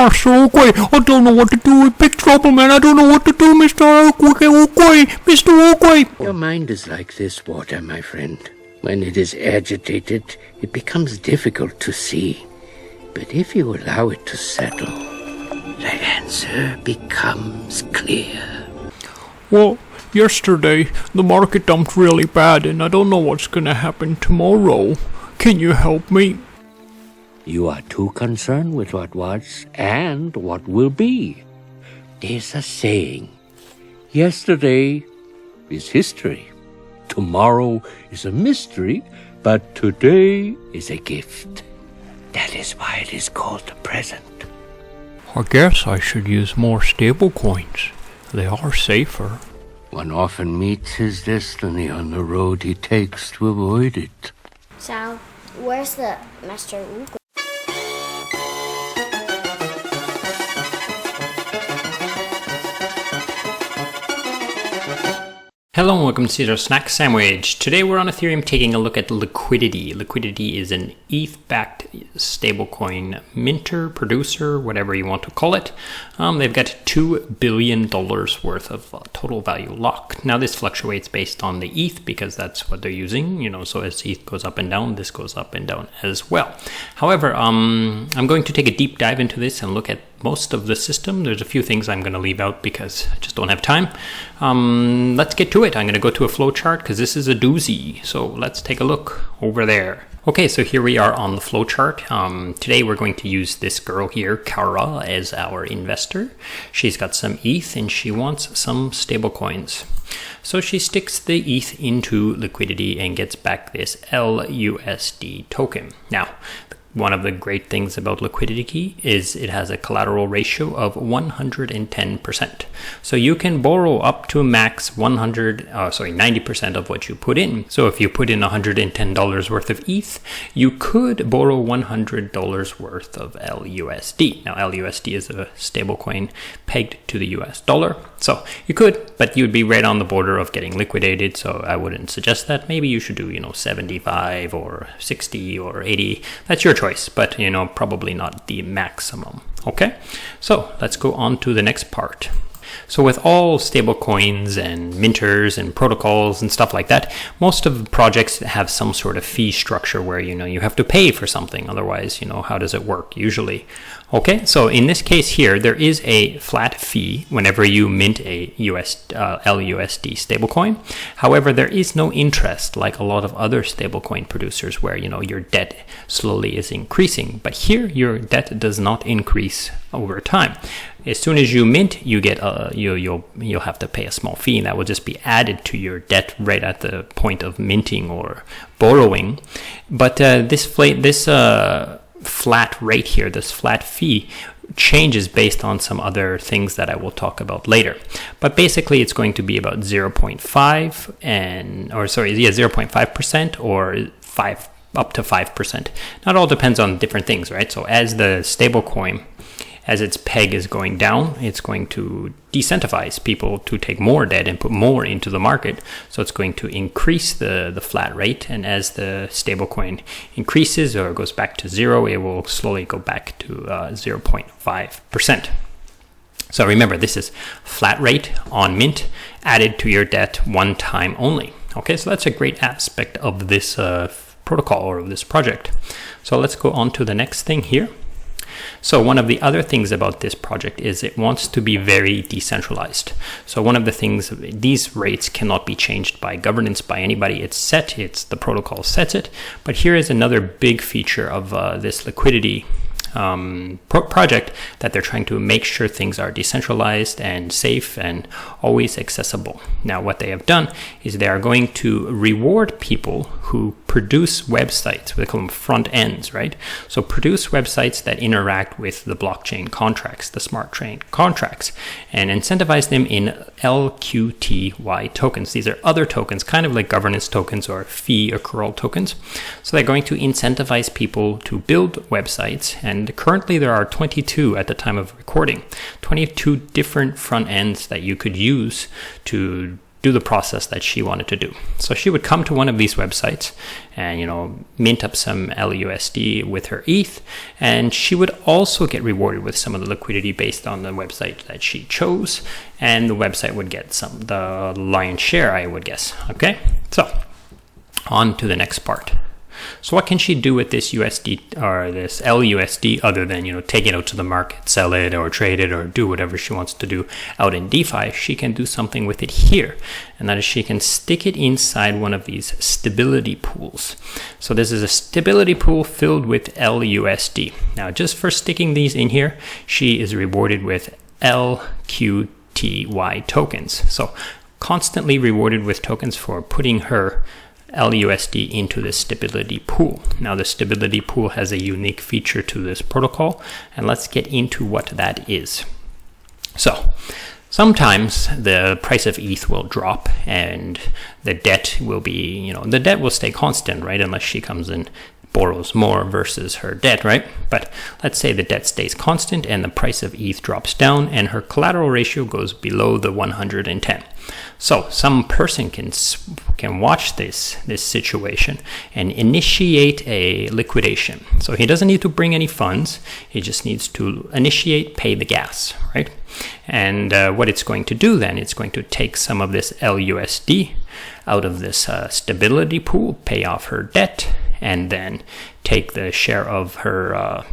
Master Oakway, I don't know what to do. With big trouble, man. I don't know what to do, Mr. Oakway. Mr. Oakway. Your mind is like this water, my friend. When it is agitated, it becomes difficult to see. But if you allow it to settle, the answer becomes clear. Well, yesterday, the market dumped really bad, and I don't know what's gonna happen tomorrow. Can you help me? You are too concerned with what was and what will be. There's a saying, yesterday is history. Tomorrow is a mystery, but today is a gift. That is why it is called the present. I guess I should use more stable coins. They are safer. One often meets his destiny on the road he takes to avoid it. So, where's the Master Oakway? Hello and welcome to Caesar Snack Sandwich. Today we're on Ethereum taking a look at Liquity. Liquity is an ETH-backed stablecoin minter, producer, whatever you want to call it. They've got $2 billion worth of total value locked. Now this fluctuates based on the ETH because that's what they're using, so as ETH goes up and down, this goes up and down as well. However, I'm going to take a deep dive into this and look at most of the system. There's a few things I'm going to leave out because I just don't have time. Let's get to it. I'm going to go to a flowchart because this is a doozy. So let's take a look over there. Okay, so here we are on the flowchart. Today we're going to use this girl here, Kara, as our investor. She's got some ETH and she wants some stable coins. So she sticks the ETH into Liquity and gets back this LUSD token. Now, one of the great things about Liquity is it has a collateral ratio of 110%. So you can borrow up to max 90% of what you put in. So if you put in $110 worth of ETH, you could borrow $100 worth of LUSD. Now LUSD is a stablecoin pegged to the US dollar. So you could, but you'd be right on the border of getting liquidated. So I wouldn't suggest that. Maybe you should do, 75 or 60 or 80. That's your choice, but probably not the maximum. Okay, so let's go on to the next part. So with all stable coins and minters and protocols and stuff like that, most of the projects have some sort of fee structure where you have to pay for something. Otherwise, how does it work usually? Okay, so in this case here, there is a flat fee whenever you mint a LUSD stablecoin. However, there is no interest like a lot of other stablecoin producers where your debt slowly is increasing. But here, your debt does not increase over time. As soon as you mint, you get you'll have to pay a small fee, and that will just be added to your debt right at the point of minting or borrowing. But this flat rate here, this flat fee, changes based on some other things that I will talk about later. But basically it's going to be about 0.5% or 5 up to 5%. Now it all depends on different things, right? So as the stable coin, as its peg is going down, it's going to decentivize people to take more debt and put more into the market. So it's going to increase the flat rate. And as the stablecoin increases or goes back to zero, it will slowly go back to 0.5%. So remember, this is flat rate on mint added to your debt one time only. Okay, so that's a great aspect of this protocol or of this project. So let's go on to the next thing here. So one of the other things about this project is it wants to be very decentralized. So one of the things, these rates cannot be changed by governance by anybody. It's set, the protocol sets it. But here is another big feature of this Liquity project, that they're trying to make sure things are decentralized and safe and always accessible. Now what they have done is they are going to reward people who produce websites. We call them front ends, right? So produce websites that interact with the blockchain contracts, the smart chain contracts, and incentivize them in LQTY tokens. These are other tokens, kind of like governance tokens or fee accrual tokens. So they're going to incentivize people to build websites, and currently there are 22 at the time of recording, 22 different front ends that you could use to do the process that she wanted to do. So she would come to one of these websites and, mint up some LUSD with her ETH, and she would also get rewarded with some of the liquidity based on the website that she chose, and the website would get the lion's share, I would guess. Okay, so on to the next part. So what can she do with this USD or this LUSD other than, take it out to the market, sell it or trade it or do whatever she wants to do out in DeFi? She can do something with it here, and that is she can stick it inside one of these stability pools. So this is a stability pool filled with LUSD. Now, just for sticking these in here, she is rewarded with LQTY tokens. So constantly rewarded with tokens for putting her LUSD into the stability pool. Now, the stability pool has a unique feature to this protocol, and let's get into what that is. So sometimes the price of ETH will drop and the debt will be, the debt will stay constant, right? Unless she comes and borrows more versus her debt, right? But let's say the debt stays constant and the price of ETH drops down and her collateral ratio goes below the 110. So some person can watch this situation and initiate a liquidation. So he doesn't need to bring any funds. He just needs to initiate, pay the gas, right? And what it's going to do then, it's going to take some of this LUSD out of this stability pool, pay off her debt, and then take the share of her,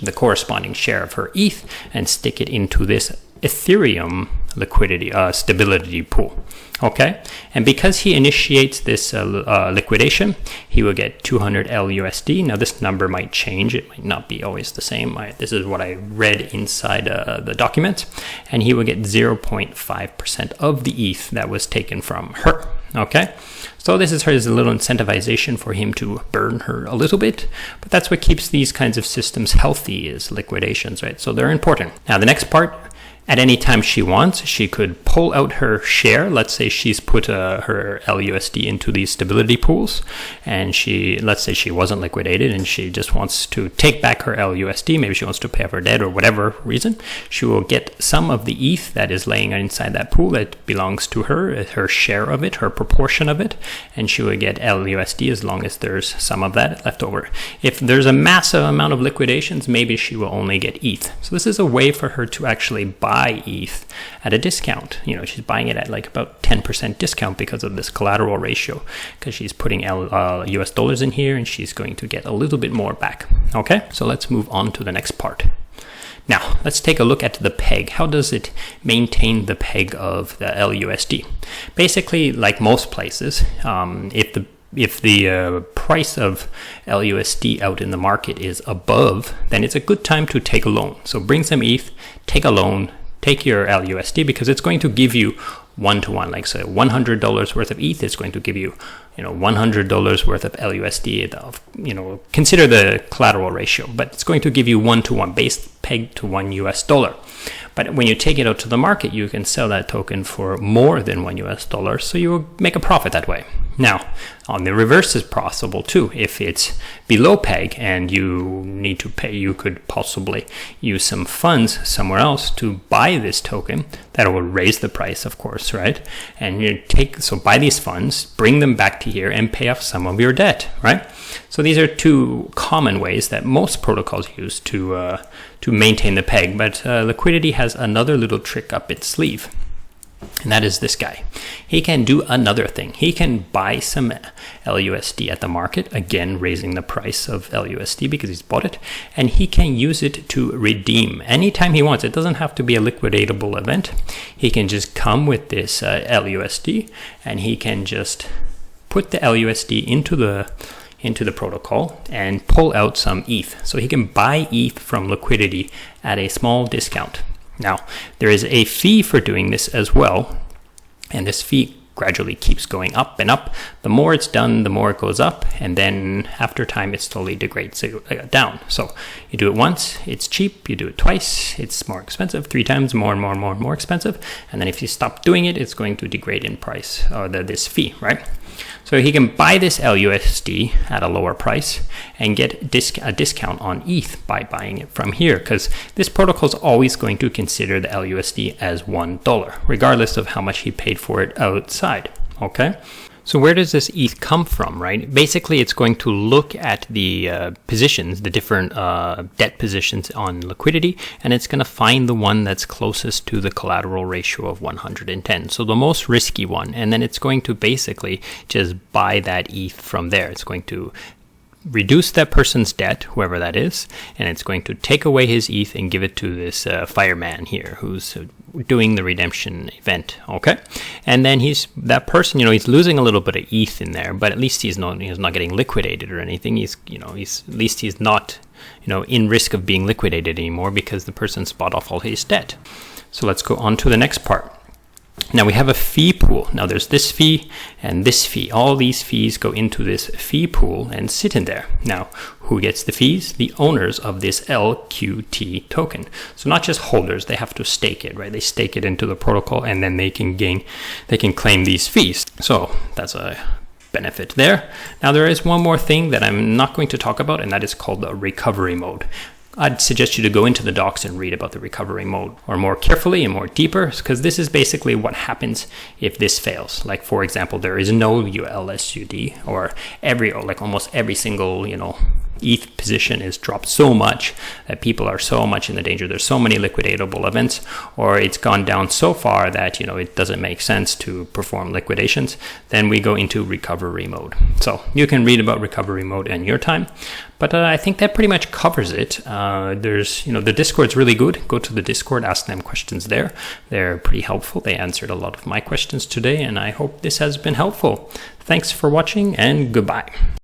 the corresponding share of her ETH and stick it into this Ethereum liquidity stability pool. Okay, and because he initiates this liquidation, he will get 200 LUSD. Now this number might change, it might not be always the same. This is what I read inside the document, and he will get 0.5% of the ETH that was taken from her. Okay, so this is his little incentivization for him to burn her a little bit, but that's what keeps these kinds of systems healthy, is liquidations, right? So they're important. Now the next part, at any time she wants, she could pull out her share. Let's say she's put her LUSD into these stability pools, and let's say she wasn't liquidated and she just wants to take back her LUSD. Maybe she wants to pay off her debt or whatever reason. She will get some of the ETH that is laying inside that pool that belongs to her share of it, her proportion of it, and she will get LUSD as long as there's some of that left over. If there's a massive amount of liquidations, maybe she will only get ETH. So this is a way for her to actually buy ETH at a discount. She's buying it at like about 10% discount because of this collateral ratio, because she's putting US dollars in here and she's going to get a little bit more back. Okay, so let's move on to the next part. Now, let's take a look at the peg. How does it maintain the peg of the LUSD? Basically, like most places, if the price of LUSD out in the market is above, then it's a good time to take a loan. So bring some ETH, take a loan, take your LUSD, because it's going to give you one-to-one. Like, say, $100 worth of ETH is going to give you, $100 worth of LUSD. Consider the collateral ratio, but it's going to give you one-to-one, base pegged to $1. But when you take it out to the market, you can sell that token for more than $1, so you will make a profit that way. Now, on the reverse is possible too. If it's below peg and you need to pay, you could possibly use some funds somewhere else to buy this token. That will raise the price, of course, right? And buy these funds, bring them back to here, and pay off some of your debt, right? So these are two common ways that most protocols use to maintain the peg. But Liquity has another little trick up its sleeve. And that is this guy. He can do another thing. He can buy some LUSD at the market, again raising the price of LUSD because he's bought it, and he can use it to redeem anytime he wants. It doesn't have to be a liquidatable event. He can just come with this LUSD, and he can just put the LUSD into the protocol and pull out some ETH. So he can buy ETH from Liquity at a small discount. Now, there is a fee for doing this as well, and this fee gradually keeps going up and up. The more it's done, the more it goes up, and then after time it slowly degrades down. So You do it once, it's cheap. You do it twice, it's more expensive. 3 times, more and more and more and more expensive. And then if you stop doing it, it's going to degrade in price, or this fee, right? So he can buy this LUSD at a lower price and get a discount on ETH by buying it from here, because this protocol is always going to consider the LUSD as $1, regardless of how much he paid for it outside, okay? So where does this ETH come from, right? Basically, it's going to look at the positions, the different debt positions on Liquity, and it's going to find the one that's closest to the collateral ratio of 110. So the most risky one, and then it's going to basically just buy that ETH from there. It's going to reduce that person's debt, whoever that is, and it's going to take away his ETH and give it to this fireman here who's doing the redemption event, okay? And then that person, he's losing a little bit of ETH in there, but at least he's not getting liquidated or anything. At least he's not, in risk of being liquidated anymore because the person's bought off all his debt. So let's go on to the next part. Now we have a fee pool. Now there's this fee and this fee. All these fees go into this fee pool and sit in there. Now, who gets the fees? The owners of this LQT token. So not just holders, they have to stake it, right? They stake it into the protocol and then they can claim these fees. So that's a benefit there. Now there is one more thing that I'm not going to talk about, and that is called the recovery mode. I'd suggest you to go into the docs and read about the recovery mode, or more carefully and more deeper, because this is basically what happens if this fails. Like, for example, there is no LUSD, or almost every single, ETH position is dropped so much that people are so much in the danger. There's so many liquidatable events, or it's gone down so far that, it doesn't make sense to perform liquidations. Then we go into recovery mode. So you can read about recovery mode in your time. But I think that pretty much covers it. There's, the Discord's really good. Go to the Discord, ask them questions there. They're pretty helpful. They answered a lot of my questions today, and I hope this has been helpful. Thanks for watching, and goodbye.